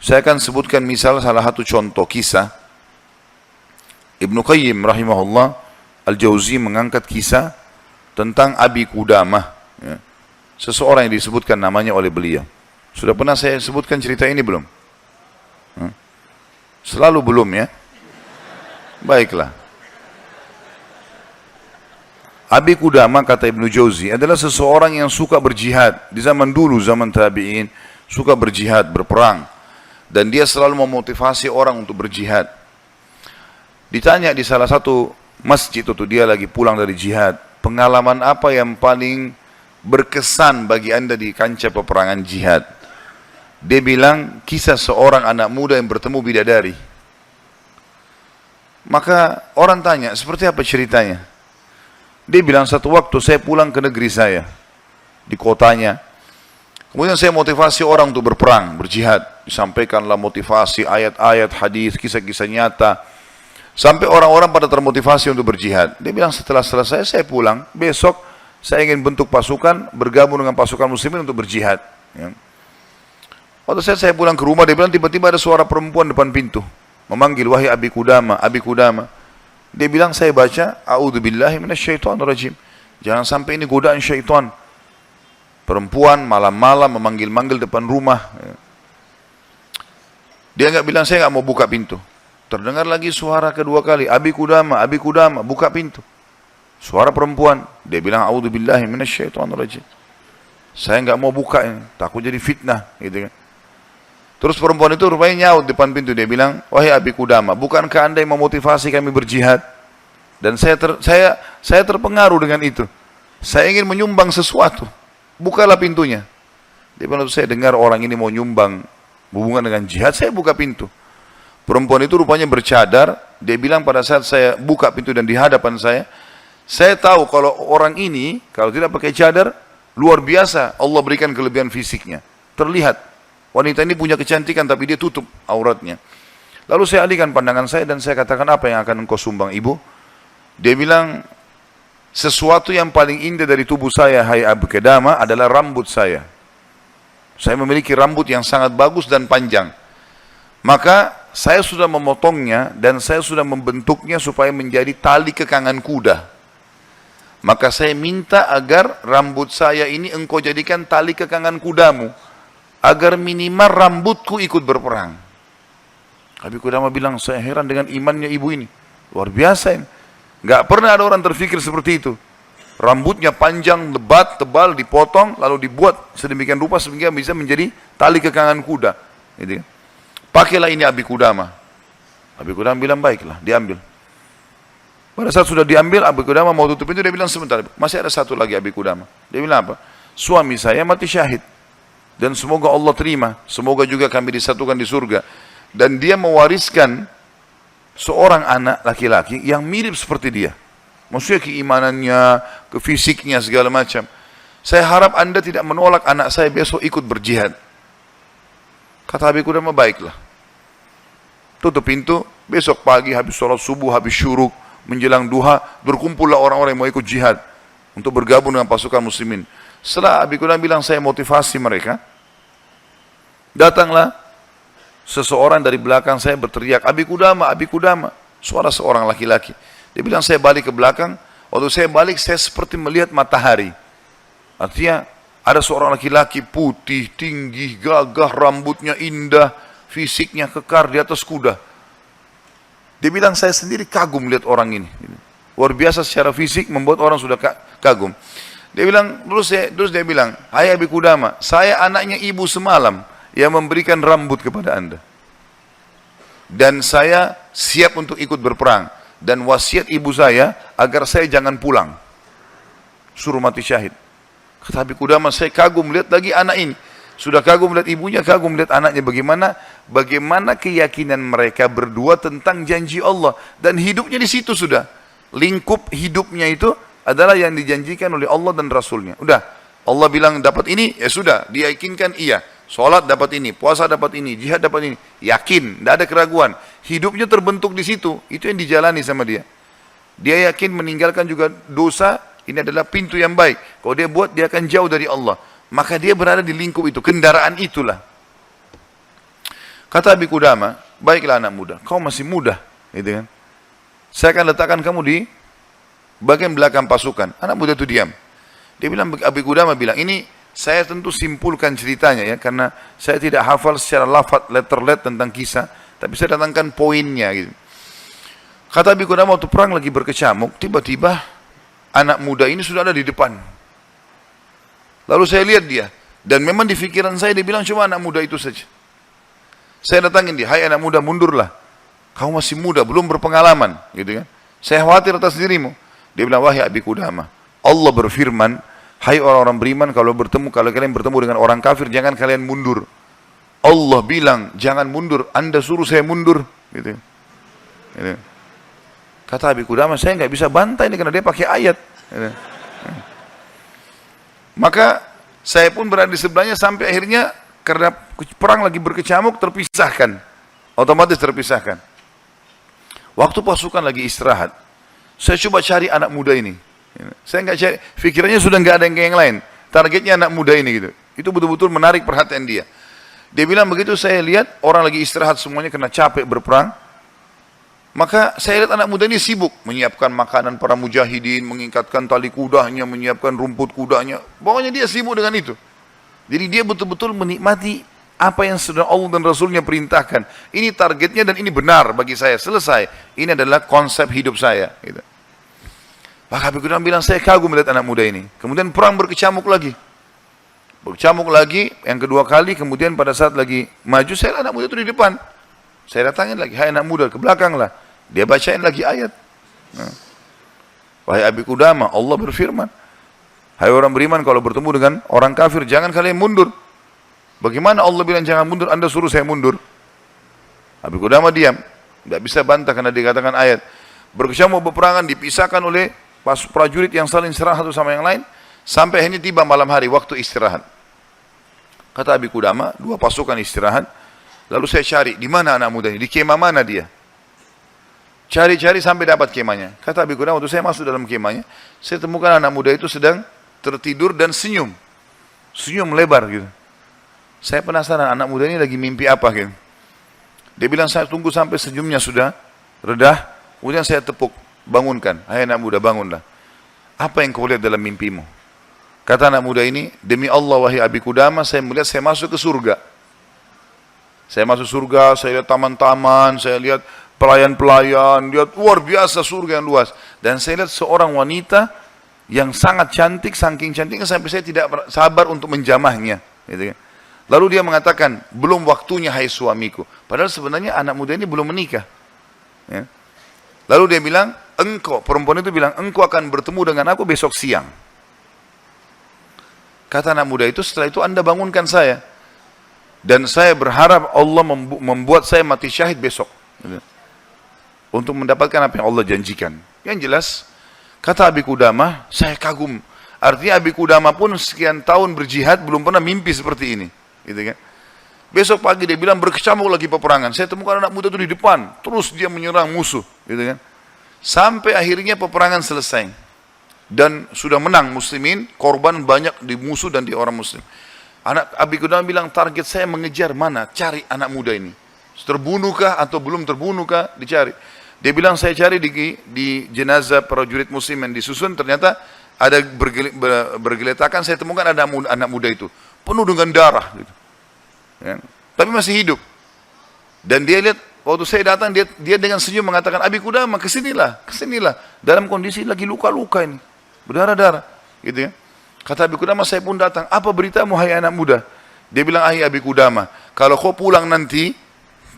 Saya akan sebutkan misal salah satu contoh kisah. Ibnu Qayyim rahimahullah Al-Jauzi mengangkat kisah tentang Abi Qudamah, ya. Seseorang yang disebutkan namanya oleh beliau. Sudah pernah saya sebutkan cerita ini belum? Selalu belum, ya. Baiklah. Abi Qudamah, kata Ibnu Jauzi, adalah seseorang yang suka berjihad di zaman dulu, zaman tabi'in, suka berjihad, berperang, dan dia selalu memotivasi orang untuk berjihad. Ditanya di salah satu masjid itu, dia lagi pulang dari jihad, pengalaman apa yang paling berkesan bagi anda di kancah peperangan jihad? Dia bilang, kisah seorang anak muda yang bertemu bidadari. Maka orang tanya, seperti apa ceritanya? Dia bilang, satu waktu saya pulang ke negeri saya, di kotanya. Kemudian saya motivasi orang untuk berperang, berjihad. Disampaikanlah motivasi, ayat-ayat, hadis, kisah-kisah nyata. Sampai orang-orang pada termotivasi untuk berjihad. Dia bilang, setelah selesai saya pulang, besok saya ingin bentuk pasukan, bergabung dengan pasukan muslimin untuk berjihad. Ya. Waktu saya pulang ke rumah, dia bilang tiba-tiba ada suara perempuan depan pintu. Memanggil, wahai Abi Qudamah, Abi Qudamah. Dia bilang, saya baca, a'udzubillahi minasyaitonirrajim. Jangan sampai ini godaan syaitan. Perempuan malam-malam memanggil-manggil depan rumah. Ya. Dia enggak bilang, saya enggak mau buka pintu. Terdengar lagi suara kedua kali, Abi Qudamah, Abi Qudamah, buka pintu. Suara perempuan, dia bilang, a'udzubillahi minasyaitonirrajim. Saya enggak mau buka ini, takut jadi fitnah, gitu kan. Terus perempuan itu rupanya nyaut depan pintu, dia bilang, wahai Abi Qudamah, bukankah anda yang memotivasi kami berjihad? Dan saya terpengaruh dengan itu. Saya ingin menyumbang sesuatu. Bukalah pintunya. Dia bilang, saya dengar orang ini mau nyumbang hubungan dengan jihad, saya buka pintu. Perempuan itu rupanya bercadar. Dia bilang, pada saat saya buka pintu dan di hadapan saya tahu kalau orang ini, kalau tidak pakai cadar, luar biasa Allah berikan kelebihan fisiknya. Terlihat, wanita ini punya kecantikan tapi dia tutup auratnya. Lalu saya alihkan pandangan saya dan saya katakan, apa yang akan engkau sumbang ibu? Dia bilang, sesuatu yang paling indah dari tubuh saya, hai Abi Qudamah, adalah rambut saya. Saya memiliki rambut yang sangat bagus dan panjang. Maka saya sudah memotongnya dan saya sudah membentuknya supaya menjadi tali kekangan kuda. Maka saya minta agar rambut saya ini engkau jadikan tali kekangan kudamu, agar minimal rambutku ikut berperang. Abi Qudamah bilang, saya heran dengan imannya ibu ini. Luar biasa ini. Gak pernah ada orang terfikir seperti itu. Rambutnya panjang, lebat, tebal, dipotong, lalu dibuat sedemikian rupa sehingga bisa menjadi tali kekangan kuda. Gitu. Pakailah ini Abi Qudamah. Abi Qudamah bilang, baiklah, diambil. Pada saat sudah diambil, Abi Qudamah mau tutup pintu, dia bilang, sebentar, masih ada satu lagi Abi Qudamah. Dia bilang apa? Suami saya mati syahid. Dan semoga Allah terima. Semoga juga kami disatukan di surga. Dan dia mewariskan seorang anak laki-laki yang mirip seperti dia. Maksudnya keimanannya, kefisiknya, segala macam. Saya harap anda tidak menolak anak saya besok ikut berjihad. Kata Abi Qudamah, baiklah. Tutup pintu, besok pagi habis sholat subuh, habis syuruk, menjelang duha, berkumpullah orang-orang yang mau ikut jihad untuk bergabung dengan pasukan muslimin. Setelah Abi Qudamah bilang, saya motivasi mereka, datanglah seseorang dari belakang saya berteriak, Abi Qudamah, Abi Qudamah. Suara seorang laki-laki. Dia bilang, saya balik ke belakang. Waktu saya balik, saya seperti melihat matahari. Artinya, ada seorang laki-laki putih, tinggi, gagah, rambutnya indah, fisiknya kekar di atas kuda. Dia bilang, saya sendiri kagum lihat orang ini. Luar biasa secara fisik, membuat orang sudah kagum. Dia bilang, terus dia bilang, hai Abi Qudamah, saya anaknya ibu semalam yang memberikan rambut kepada anda. Dan saya siap untuk ikut berperang. Dan wasiat ibu saya, agar saya jangan pulang. Suruh mati syahid. Kata Abi Qudamah, saya kagum lihat lagi anak ini. Sudah kagum lihat ibunya, kagum lihat anaknya. Bagaimana keyakinan mereka berdua tentang janji Allah. Dan hidupnya di situ sudah. Lingkup hidupnya itu adalah yang dijanjikan oleh Allah dan Rasulnya. Udah, Allah bilang dapat ini, ya sudah, diyakinkan iya. Sholat dapat ini, puasa dapat ini, jihad dapat ini. Yakin, tidak ada keraguan. Hidupnya terbentuk di situ, itu yang dijalani sama dia. Dia yakin meninggalkan juga dosa, ini adalah pintu yang baik. Kalau dia buat, dia akan jauh dari Allah. Maka dia berada di lingkup itu, kendaraan itulah. Kata Abi Qudama, baiklah anak muda, kau masih muda, gitu kan. Saya akan letakkan kamu di bagian belakang pasukan. Anak muda itu diam. Dia bilang, Abi Qudama bilang, ini saya tentu simpulkan ceritanya ya, karena saya tidak hafal secara lafaz letter tentang kisah, tapi saya datangkan poinnya gitu. Kata Abi Qudama waktu perang lagi berkecamuk, tiba-tiba anak muda ini sudah ada di depan. Lalu saya lihat dia, dan memang di pikiran saya dia bilang cuma anak muda itu saja. Saya datangin dia, hai anak muda mundurlah. Kau masih muda, belum berpengalaman, gitu kan. Saya khawatir atas dirimu. Dia bilang, wahai Abi Qudama, Allah berfirman, hai orang-orang beriman, kalau kalian bertemu dengan orang kafir, jangan kalian mundur. Allah bilang, jangan mundur, Anda suruh saya mundur, gitu. Gitu. Kata Abi Qudama, saya nggak bisa bantah ini karena dia pakai ayat. Gitu. Maka saya pun berada di sebelahnya sampai akhirnya karena perang lagi berkecamuk terpisahkan, otomatis terpisahkan. Waktu pasukan lagi istirahat, saya coba cari anak muda ini. Saya nggak cari, pikirannya sudah nggak ada yang lain. Targetnya anak muda ini gitu. Itu betul-betul menarik perhatian dia. Dia bilang begitu saya lihat orang lagi istirahat semuanya karena capek berperang. Maka saya lihat anak muda ini sibuk menyiapkan makanan para mujahidin, mengikatkan tali kudanya, menyiapkan rumput kudanya. Pokoknya dia sibuk dengan itu. Jadi dia betul-betul menikmati apa yang sudah Allah dan Rasulnya perintahkan. Ini targetnya dan ini benar bagi saya. Selesai. Ini adalah konsep hidup saya. Gitu. Maka Abi Qudama bilang, saya kagum melihat anak muda ini. Kemudian perang berkecamuk lagi. Berkecamuk lagi, yang kedua kali. Kemudian pada saat lagi maju, saya lihat anak muda itu di depan. Saya datangin lagi, hai anak muda, ke belakang lah. Dia bacain lagi ayat. Nah. Wahai Abi Qudama, Allah berfirman, hai orang beriman, kalau bertemu dengan orang kafir, jangan kalian mundur. Bagaimana Allah bilang jangan mundur, Anda suruh saya mundur? Abi Qudama diam, tidak bisa bantah karena dikatakan ayat. Berkecamuk peperangan dipisahkan oleh prajurit yang saling serang satu sama yang lain, sampai akhirnya tiba malam hari, waktu istirahat. Kata Abi Qudama, dua pasukan istirahat, lalu saya cari, di mana anak muda ini, di kemah mana dia? Cari-cari sampai dapat kemahnya. Kata Abi Qudama, waktu saya masuk dalam kemahnya, saya temukan anak muda itu sedang tertidur dan senyum. Senyum lebar gitu. Saya penasaran anak muda ini lagi mimpi apa gitu. Dia bilang saya tunggu sampai senyumnya sudah redah, kemudian saya tepuk, bangunkan. Hai anak muda, bangunlah. Apa yang kau lihat dalam mimpimu? Kata anak muda ini, demi Allah wahai Abi Qudama, saya melihat saya masuk ke surga. Saya masuk surga, saya lihat taman-taman, saya lihat pelayan-pelayan, lihat luar biasa surga yang luas. Dan saya lihat seorang wanita yang sangat cantik, saking cantiknya sampai saya tidak sabar untuk menjamahnya. Gitu kan. Lalu dia mengatakan, belum waktunya hai suamiku. Padahal sebenarnya anak muda ini belum menikah. Ya. Lalu dia bilang, engkau, perempuan itu bilang, engkau akan bertemu dengan aku besok siang. Kata anak muda itu, setelah itu Anda bangunkan saya. Dan saya berharap Allah membuat saya mati syahid besok. Gitu. Untuk mendapatkan apa yang Allah janjikan. Yang jelas, kata Abi Qudama, saya kagum. Artinya Abi Qudama pun sekian tahun berjihad, belum pernah mimpi seperti ini. Gitu kan? Besok pagi dia bilang berkecamuk lagi peperangan. Saya temukan anak muda itu di depan. Terus dia menyerang musuh. Gitu kan? Sampai akhirnya peperangan selesai. Dan sudah menang muslimin, korban banyak di musuh dan di orang muslim. Anak Abi Qudama bilang target saya mengejar mana? Cari anak muda ini. Terbunuhkah atau belum terbunuhkah? Dicari. Dia bilang saya cari di jenazah prajurit muslim yang disusun, ternyata ada bergeletakan, saya temukan ada anak muda itu. Penuh dengan darah. Gitu. Ya. Tapi masih hidup. Dan dia lihat, waktu saya datang, dia dengan senyum mengatakan, Abi Qudama kesinilah, kesinilah. Dalam kondisi lagi luka-luka ini. Berdarah-darah. Gitu ya. Kata Abi Qudama, saya pun datang. Apa beritamu hai anak muda? Dia bilang, hai Abi Qudama, kalau kau pulang nanti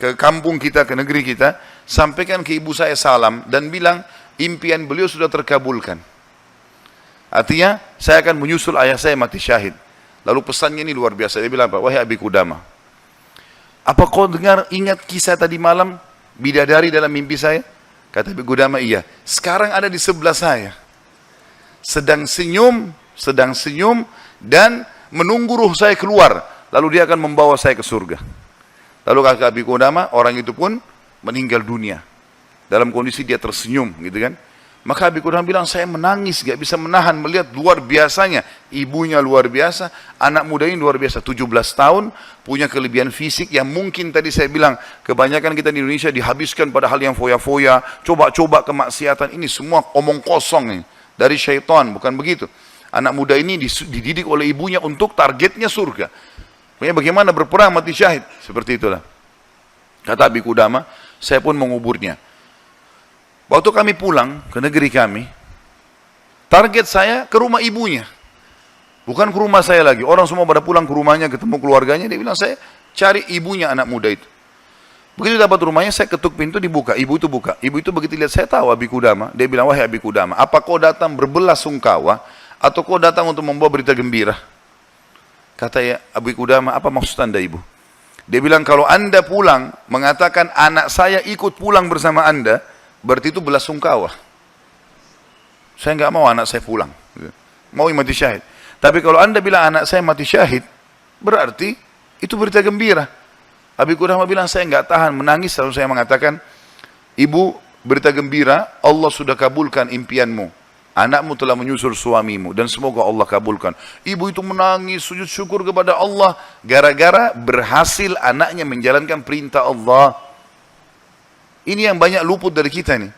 ke kampung kita, ke negeri kita, sampaikan ke ibu saya salam dan bilang impian beliau sudah terkabulkan. Artinya saya akan menyusul ayah saya mati syahid. Lalu pesannya ini luar biasa. Dia bilang apa? Wahai Abi Qudama, apa kau ingat kisah tadi malam bidadari dalam mimpi saya? Kata Abi Qudama, iya. Sekarang ada di sebelah saya, sedang senyum dan menunggu ruh saya keluar. Lalu dia akan membawa saya ke surga. Lalu kata Abi Qudama, orang itu pun meninggal dunia. Dalam kondisi dia tersenyum, gitu kan. Maka Abi Qudamah bilang, saya menangis, gak bisa menahan melihat luar biasanya. Ibunya luar biasa, anak muda ini luar biasa. 17 tahun, punya kelebihan fisik yang mungkin tadi saya bilang, kebanyakan kita di Indonesia dihabiskan pada hal yang foya-foya, coba-coba kemaksiatan. Ini semua omong kosong nih, dari syaitan, bukan begitu. Anak muda ini dididik oleh ibunya untuk targetnya surga. Makanya bagaimana berperang mati syahid, seperti itulah. Kata Abi Qudamah, saya pun menguburnya. Waktu kami pulang ke negeri kami, target saya ke rumah ibunya. Bukan ke rumah saya lagi. Orang semua pada pulang ke rumahnya, ketemu keluarganya. Dia bilang, saya cari ibunya anak muda itu. Begitu dapat rumahnya, saya ketuk pintu, dibuka. Ibu itu buka. Ibu itu begitu lihat, saya tahu Abi Qudamah. Dia bilang, wahai Abi Qudamah, apa kau datang berbelas sungkawa, atau kau datang untuk membawa berita gembira? Kata ya, Abi Qudamah, apa maksud anda ibu? Dia bilang, kalau anda pulang, mengatakan anak saya ikut pulang bersama anda, berarti itu belas sungkawa. Saya nggak mau anak saya pulang, mau mati syahid. Tapi kalau anda bilang anak saya mati syahid, berarti itu berita gembira. Abi Qudamah bilang, saya nggak tahan menangis. Lalu saya mengatakan, ibu, berita gembira, Allah sudah kabulkan impianmu. Anakmu telah menyusul suamimu dan semoga Allah kabulkan. Ibu itu menangis, sujud syukur kepada Allah gara-gara berhasil anaknya menjalankan perintah Allah. Ini yang banyak luput dari kita nih.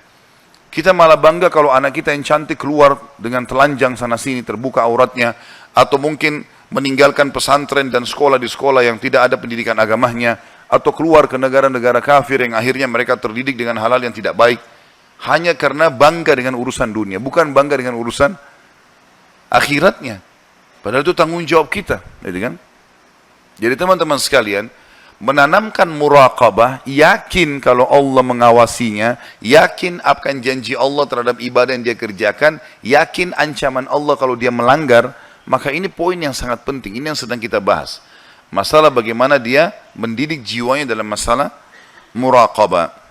Kita malah bangga kalau anak kita yang cantik keluar dengan telanjang sana sini, terbuka auratnya, atau mungkin meninggalkan pesantren dan sekolah di sekolah yang tidak ada pendidikan agamanya, atau keluar ke negara-negara kafir yang akhirnya mereka terdidik dengan hal-hal yang tidak baik, hanya karena bangga dengan urusan dunia, bukan bangga dengan urusan akhiratnya. Padahal itu tanggung jawab kita, gitu kan? Jadi teman-teman sekalian, menanamkan muraqabah, yakin kalau Allah mengawasinya, yakin akan janji Allah terhadap ibadah yang dia kerjakan, yakin ancaman Allah kalau dia melanggar, maka ini poin yang sangat penting, ini yang sedang kita bahas. Masalah bagaimana dia mendidik jiwanya dalam masalah muraqabah.